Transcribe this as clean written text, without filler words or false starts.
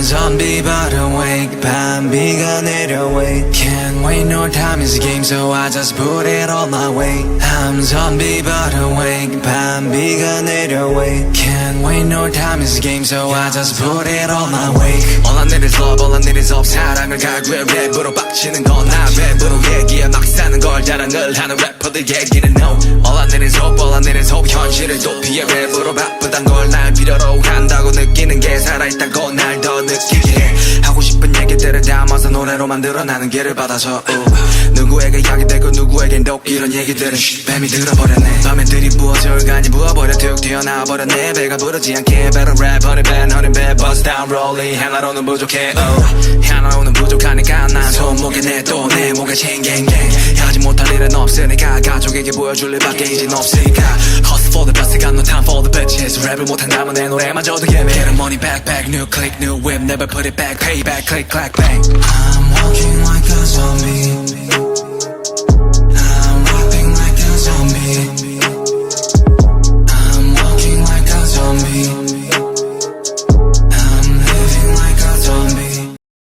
zombie but awake 밤비가 내려 wait Can't wait no time is a game so I just put it all my way I'm zombie but awake 밤비가 내려 wait Can't wait no time is a game so I just put it all my way All I need is love all I need is hope 사랑을 갈구해 랩으로 빡치는 건 나 랩으로 얘기해 막 사는 걸 자랑을 하는 래퍼들 얘기는 no All I need is hope all I need is hope 현실을 도피해 랩으로 바쁘단 걸 날 필요로 한다고 느끼는 게 살아있다고 날 더 느끼게 해 하고 싶은 얘기들을 담아서 노래로 만들어 나는 길을 받아서 누구에게 약이 되고 누구에겐 독 이런 얘기들은 뱀이 들어버렸네 밤에 들이부어져 간이 부어버려 툭 튀어나와버렸네 배가 부르지 않게 better rap honey bad honey bad buzz down rolling 하나로는 부족해 하나로는 부족하니까 난 손목에 내 또 내 목에 챙갱갱 하지 못할 일은 없으니까 가족에게 보여줄 일밖에 이젠 없으니까 Hustle for the best got no time for the bitches 랩을 못한다면 내 노래마저도 예매 Get the money back back new click new whip never put it back payback click clack bang I'm walking like a zombie I'm rapping like a zombie